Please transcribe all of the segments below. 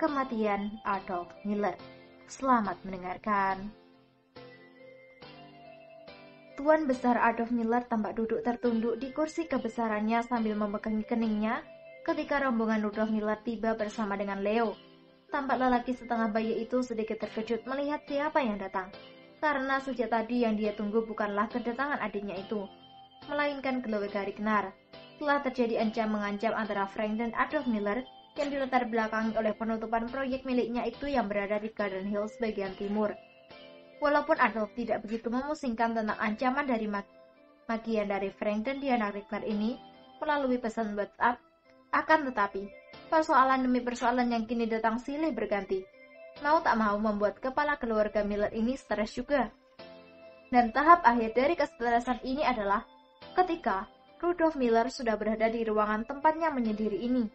Kematian Adolf Miller. Selamat mendengarkan. Tuan Besar Adolf Miller tampak duduk tertunduk di kursi kebesarannya sambil memegangi keningnya ketika rombongan Rudolf Miller tiba bersama dengan Leo. Tampak lelaki setengah bayi itu sedikit terkejut melihat siapa yang datang, karena sejak tadi yang dia tunggu bukanlah kedatangan adiknya itu, melainkan keluarga Ragnar. Telah terjadi ancam-mengancam antara Frank dan Adolf Miller yang dilatar belakangi oleh penutupan proyek miliknya itu yang berada di Garden Hills bagian timur. Walaupun Adolf tidak begitu memusingkan tentang ancaman dari magian dari Frank dan Diana Ragnar ini melalui pesan WhatsApp, akan tetapi persoalan demi persoalan yang kini datang silih berganti, mau tak mau membuat kepala keluarga Miller ini stres juga. Dan tahap akhir dari kestresan ini adalah ketika Rudolf Miller sudah berada di ruangan tempatnya menyendiri ini.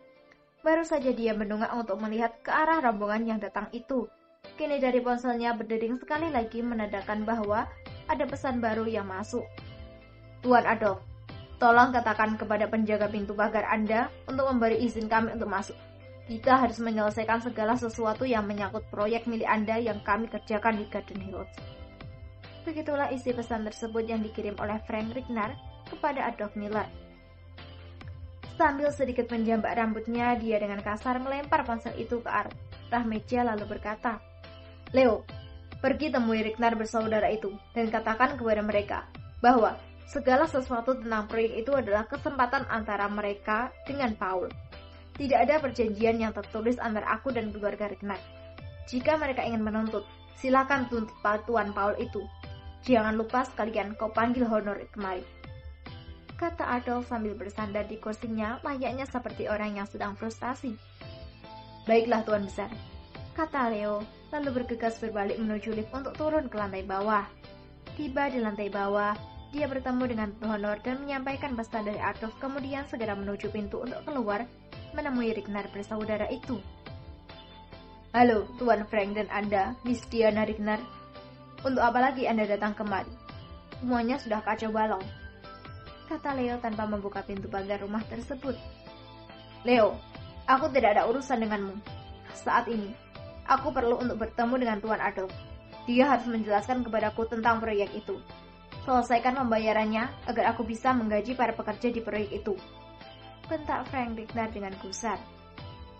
Baru saja dia mendongak untuk melihat ke arah rombongan yang datang itu. Kini dari ponselnya berdering sekali lagi menandakan bahwa ada pesan baru yang masuk. Tuan Adolf, tolong katakan kepada penjaga pintu pagar Anda untuk memberi izin kami untuk masuk. Kita harus menyelesaikan segala sesuatu yang menyangkut proyek milik Anda yang kami kerjakan di Garden Hills. Begitulah isi pesan tersebut yang dikirim oleh Frank Ragnar kepada Adolf Miller. Sambil sedikit menjambak rambutnya, dia dengan kasar melempar ponsel itu ke arah meja lalu berkata, Leo, pergi temui Ragnar bersaudara itu dan katakan kepada mereka bahwa segala sesuatu tentang proyek itu adalah kesempatan antara mereka dengan Paul. Tidak ada perjanjian yang tertulis antara aku dan keluarga Ragnar. Jika mereka ingin menuntut, silakan tuntut Tuan Paul itu. Jangan lupa sekalian kau panggil Honor kemari, kata Adolf sambil bersandar di kursinya layaknya seperti orang yang sedang frustasi. Baiklah Tuan Besar, kata Leo lalu bergegas berbalik menuju lift untuk turun ke lantai bawah. Tiba di lantai bawah, dia bertemu dengan Honor dan menyampaikan pesan dari Adolf, kemudian segera menuju pintu untuk keluar menemui Ragnar bersaudara itu. Halo Tuan Frank dan Anda, Miss Diana Ragnar. Untuk apa lagi Anda datang kemari? Semuanya sudah kacau balau, kata Leo tanpa membuka pintu pagar rumah tersebut. Leo, aku tidak ada urusan denganmu. Saat ini, aku perlu untuk bertemu dengan Tuan Adolf. Dia harus menjelaskan kepadaku tentang proyek itu. Selesaikan pembayarannya agar aku bisa menggaji para pekerja di proyek itu, bentak Frank Ragnar dengan gusar.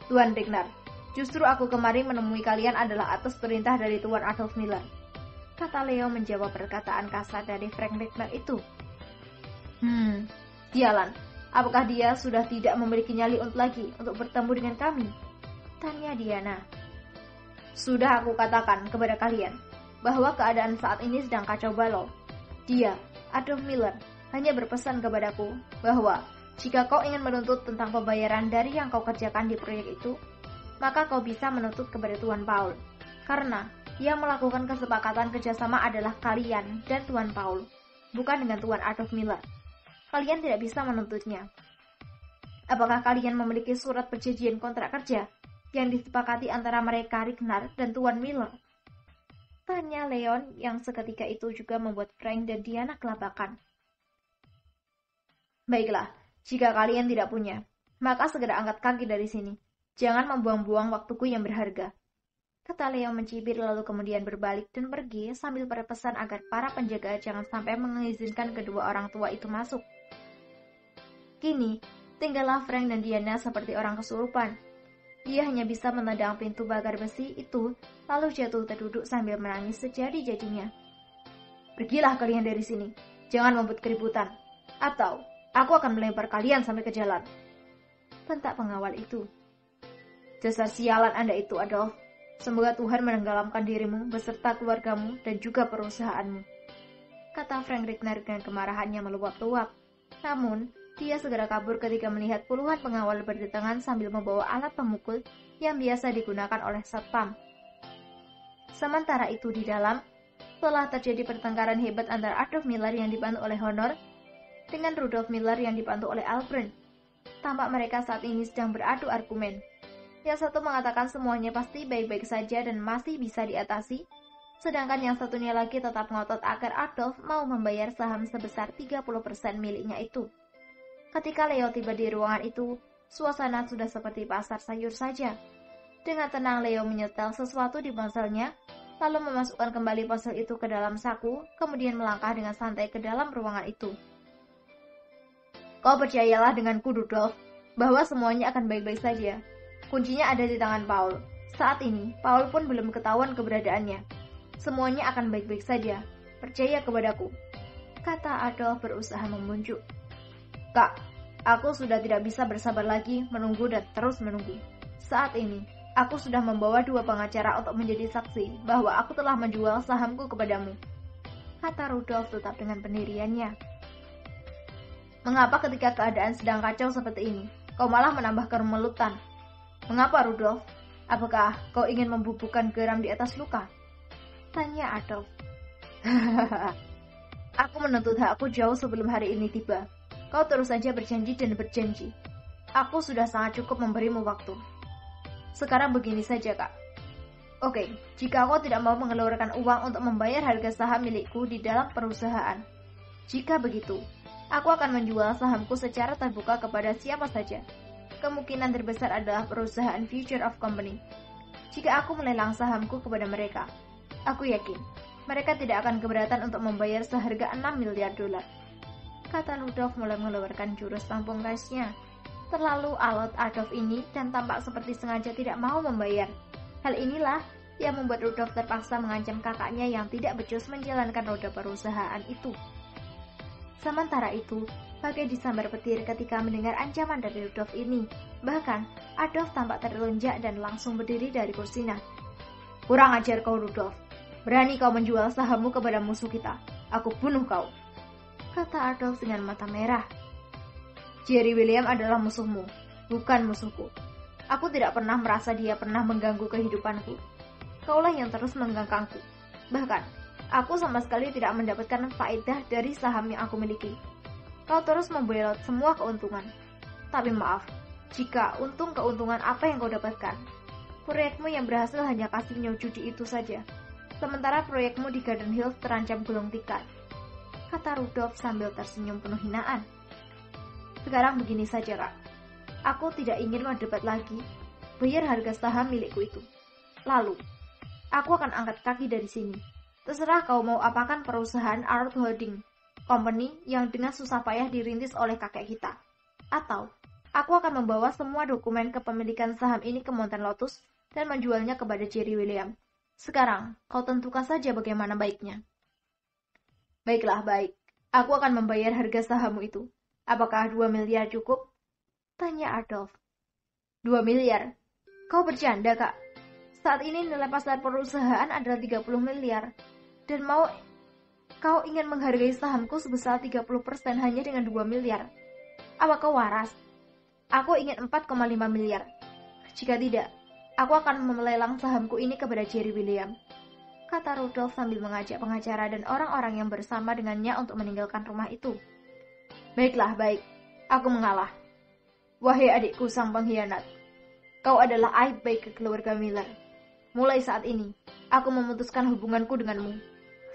Tuan Ragnar, justru aku kemari menemui kalian adalah atas perintah dari Tuan Adolf Miller, kata Leo menjawab perkataan kasar dari Frank Ragnar itu. Sialan, apakah dia sudah tidak memiliki nyali lagi untuk bertemu dengan kami? Tanya Diana. Sudah aku katakan kepada kalian bahwa keadaan saat ini sedang kacau balau. Dia, Adolf Miller, hanya berpesan kepadaku bahwa jika kau ingin menuntut tentang pembayaran dari yang kau kerjakan di proyek itu, maka kau bisa menuntut kepada Tuan Paul, karena yang melakukan kesepakatan kerjasama adalah kalian dan Tuan Paul, bukan dengan Tuan Adolf Miller. Kalian tidak bisa menuntutnya. Apakah kalian memiliki surat perjanjian kontrak kerja yang disepakati antara mereka Ragnar dan Tuan Miller? Tanya Leon yang seketika itu juga membuat Frank dan Diana kelabakan. Baiklah, jika kalian tidak punya, maka segera angkat kaki dari sini. Jangan membuang-buang waktuku yang berharga, kata Leo mencibir lalu kemudian berbalik dan pergi sambil berpesan agar para penjaga jangan sampai mengizinkan kedua orang tua itu masuk. Kini, tinggallah Frank dan Diana seperti orang kesurupan. Dia hanya bisa menendang pintu pagar besi itu, lalu jatuh terduduk sambil menangis sejadi-jadinya. Pergilah kalian dari sini, jangan membuat keributan, atau aku akan melempar kalian sampai ke jalan, bentak pengawal itu. Dasar sialan Anda itu, Adolf. Semoga Tuhan menenggelamkan dirimu beserta keluargamu dan juga perusahaanmu, kata Frank Ragnar dengan kemarahannya meluap-luap. Namun, dia segera kabur ketika melihat puluhan pengawal berdatangan sambil membawa alat pemukul yang biasa digunakan oleh satpam. Sementara itu di dalam, telah terjadi pertengkaran hebat antara Adolf Miller yang dibantu oleh Honor dengan Rudolf Miller yang dibantu oleh Albrand. Tampak mereka saat ini sedang beradu argumen. Yang satu mengatakan semuanya pasti baik-baik saja dan masih bisa diatasi, sedangkan yang satunya lagi tetap ngotot agar Adolf mau membayar saham sebesar 30% miliknya itu. Ketika Leo tiba di ruangan itu, suasana sudah seperti pasar sayur saja. Dengan tenang Leo menyetel sesuatu di ponselnya, lalu memasukkan kembali ponsel itu ke dalam saku, kemudian melangkah dengan santai ke dalam ruangan itu. Kau percayalah denganku, Rudolf, bahwa semuanya akan baik-baik saja. Kuncinya ada di tangan Paul. Saat ini, Paul pun belum ketahuan keberadaannya. Semuanya akan baik-baik saja. Percaya kepadaku, kata Adolf berusaha membujuk. Kak, aku sudah tidak bisa bersabar lagi menunggu dan terus menunggu. Saat ini, aku sudah membawa 2 pengacara untuk menjadi saksi bahwa aku telah menjual sahamku kepadamu, kata Rudolf tetap dengan pendiriannya. Mengapa ketika keadaan sedang kacau seperti ini, kau malah menambah kemelutan? Mengapa, Rudolf? Apakah kau ingin membubuhkan garam di atas luka? Tanya Adolf. Aku menuntut hakku jauh sebelum hari ini tiba. Kau terus saja berjanji dan berjanji. Aku sudah sangat cukup memberimu waktu. Sekarang begini saja, Kak. Oke, jika kau tidak mau mengeluarkan uang untuk membayar harga saham milikku di dalam perusahaan. Jika begitu, aku akan menjual sahamku secara terbuka kepada siapa saja. Kemungkinan terbesar adalah perusahaan Future of Company. Jika aku melelang sahamku kepada mereka, aku yakin mereka tidak akan keberatan untuk membayar seharga 6 miliar dolar. Kata Rudolf mulai mengeluarkan jurus tampung gasnya. Terlalu alot Adolf ini dan tampak seperti sengaja tidak mau membayar. Hal inilah yang membuat Rudolf terpaksa mengancam kakaknya yang tidak becus menjalankan roda perusahaan itu. Sementara itu, bagai disambar petir ketika mendengar ancaman dari Rudolf ini. Bahkan, Adolf tampak terlunjak dan langsung berdiri dari kursinya. Kurang ajar kau, Rudolf. Berani kau menjual sahammu kepada musuh kita. Aku bunuh kau, kata Adolf dengan mata merah. Jerry William adalah musuhmu, bukan musuhku. Aku tidak pernah merasa dia pernah mengganggu kehidupanku. Kaulah yang terus mengganggu. Bahkan, aku sama sekali tidak mendapatkan faedah dari saham yang aku miliki. Kau terus membelot semua keuntungan. Tapi maaf, jika keuntungan apa yang kau dapatkan? Proyekmu yang berhasil hanya kasino judi itu saja. Sementara proyekmu di Garden Hills terancam gulung tikar, kata Rudolf sambil tersenyum penuh hinaan. Sekarang begini saja, Kak. Aku tidak ingin berdebat lagi. Bayar harga saham milikku itu. Lalu, aku akan angkat kaki dari sini. Terserah kau mau apakan perusahaan Art Holding Company yang dengan susah payah dirintis oleh kakek kita. Atau, aku akan membawa semua dokumen kepemilikan saham ini ke Mountain Lotus dan menjualnya kepada Jerry William. Sekarang, kau tentukan saja bagaimana baiknya. Baiklah, baik. Aku akan membayar harga sahammu itu. Apakah 2 miliar cukup? Tanya Adolf. 2 miliar? Kau bercanda, Kak. Saat ini nilai pasar perusahaan adalah 30 miliar. Dan kau ingin menghargai sahamku sebesar 30% hanya dengan 2 miliar. Apa kau waras? Aku ingin 4,5 miliar. Jika tidak, aku akan melelang sahamku ini kepada Jerry William, kata Rudolf sambil mengajak pengacara dan orang-orang yang bersama dengannya untuk meninggalkan rumah itu. Baiklah, baik. Aku mengalah. Wahai adikku sang pengkhianat, kau adalah aib baik ke keluarga Miller. Mulai saat ini, aku memutuskan hubunganku denganmu.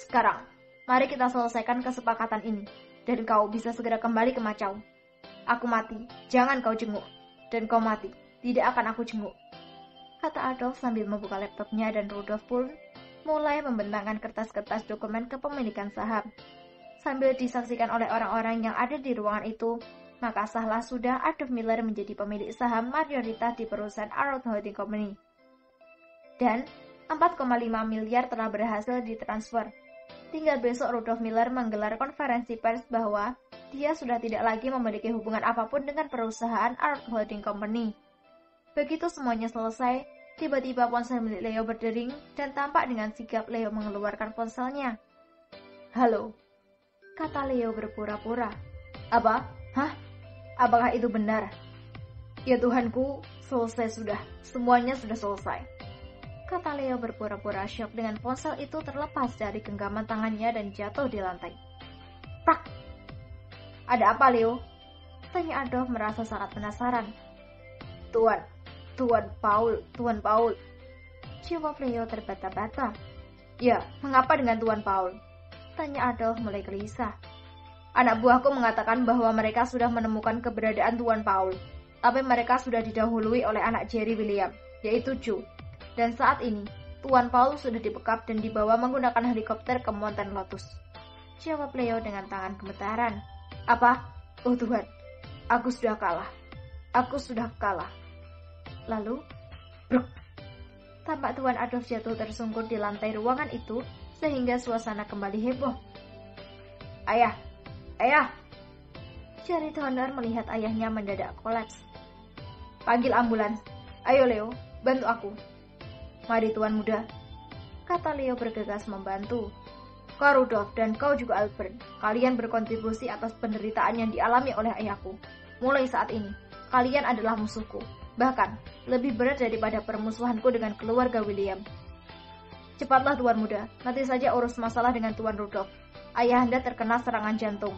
Sekarang, mari kita selesaikan kesepakatan ini, dan kau bisa segera kembali ke Macau. Aku mati, jangan kau jenguk. Dan kau mati, tidak akan aku jenguk, kata Adolf sambil membuka laptopnya dan Rudolf pun mulai membentangkan kertas-kertas dokumen kepemilikan saham. Sambil disaksikan oleh orang-orang yang ada di ruangan itu, maka sahlah sudah Adolf Miller menjadi pemilik saham mayoritas di perusahaan Arrow Holding Company. Dan 4,5 miliar telah berhasil ditransfer. Tinggal besok Rudolf Miller menggelar konferensi pers bahwa dia sudah tidak lagi memiliki hubungan apapun dengan perusahaan Arrow Holding Company. Begitu semuanya selesai, tiba-tiba ponsel milik Leo berdering dan tampak dengan sigap Leo mengeluarkan ponselnya. Halo, kata Leo berpura-pura. Apa? Hah? Apakah itu benar? Ya Tuhanku, selesai sudah. Semuanya sudah selesai, kata Leo berpura-pura syok dengan ponsel itu terlepas dari genggaman tangannya dan jatuh di lantai. Prak! Ada apa, Leo? Tanya Adolf merasa sangat penasaran. Tuan Paul. Jawab Leo terbata-bata. Ya, mengapa dengan Tuan Paul? Tanya Adolf mulai gelisah. Anak buahku mengatakan bahwa mereka sudah menemukan keberadaan Tuan Paul, tapi mereka sudah didahului oleh anak Jerry William. yaitu Joe. Dan saat ini, Tuan Paul sudah dibekap dan dibawa menggunakan helikopter ke Mountain Lotus. Jawab Leo dengan tangan gemetaran. Apa? Oh Tuhan, aku sudah kalah. Aku sudah kalah. Lalu, bruk. Tampak Tuan Adolf jatuh tersungkur di lantai ruangan itu sehingga suasana kembali heboh. Ayah, ayah! Jared Honor melihat ayahnya mendadak kolaps. Panggil ambulans. Ayo Leo, bantu aku. Mari Tuan Muda, kata Leo bergegas membantu. Kau Rudolf dan kau juga Albert, kalian berkontribusi atas penderitaan yang dialami oleh ayahku. Mulai saat ini, kalian adalah musuhku. Bahkan, lebih berat daripada permusuhanku dengan keluarga William. Cepatlah Tuan Muda, nanti saja urus masalah dengan Tuan Rudolf. Ayahanda terkena serangan jantung,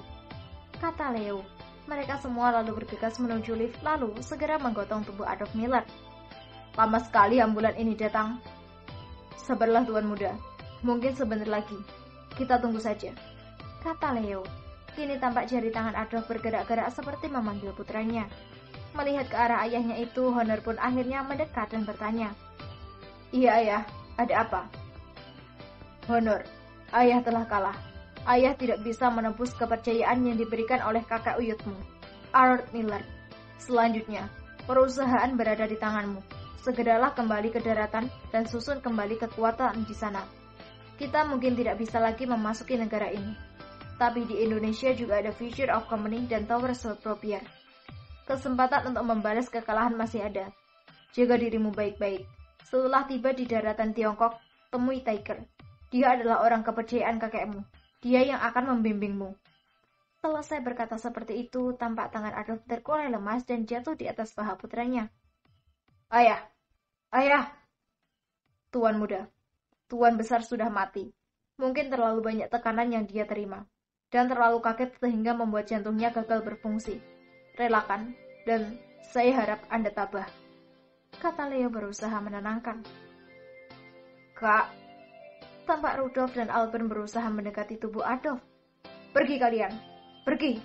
kata Leo. Mereka semua lalu bergegas menuju lift lalu segera menggotong tubuh Adolf Miller. Lama sekali ambulan ini datang. Sabarlah Tuan Muda, mungkin sebentar lagi. Kita tunggu saja, kata Leo. Kini tampak jari tangan Adolf bergerak-gerak seperti memanggil putranya. Melihat ke arah ayahnya itu, Honor pun akhirnya mendekat dan bertanya. Iya ayah, ada apa? Honor, ayah telah kalah. Ayah tidak bisa menebus kepercayaan yang diberikan oleh kakak uyutmu, Arnold Miller. Selanjutnya, perusahaan berada di tanganmu. Segeralah kembali ke daratan dan susun kembali kekuatan di sana. Kita mungkin tidak bisa lagi memasuki negara ini. Tapi di Indonesia juga ada Future of Company dan Tower Propier. Kesempatan untuk membalas kekalahan masih ada. Jaga dirimu baik-baik. Setelah tiba di daratan Tiongkok, temui Tiger. Dia adalah orang kepercayaan kakekmu. Dia yang akan membimbingmu. Selesai berkata seperti itu, tampak tangan Adolf terkulai lemas dan jatuh di atas paha putranya. Ayah! Ayah! Tuan Muda, Tuan Besar sudah mati. Mungkin terlalu banyak tekanan yang dia terima. Dan terlalu kaget sehingga membuat jantungnya gagal berfungsi. Relakan, dan saya harap Anda tabah, kata Leo berusaha menenangkan. Kak, tampak Rudolf dan Albert berusaha mendekati tubuh Adolf. Pergi kalian, pergi.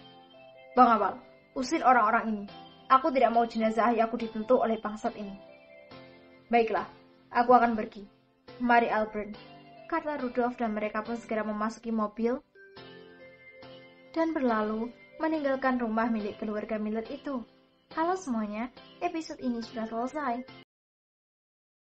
Bang Abal, usir orang-orang ini. Aku tidak mau jenazah ayahku ditentu oleh bangsat ini. Baiklah, aku akan pergi. Mari Albert, kata Rudolf dan mereka pun segera memasuki mobil dan berlalu meninggalkan rumah milik keluarga Miller itu. Halo semuanya, episode ini sudah selesai.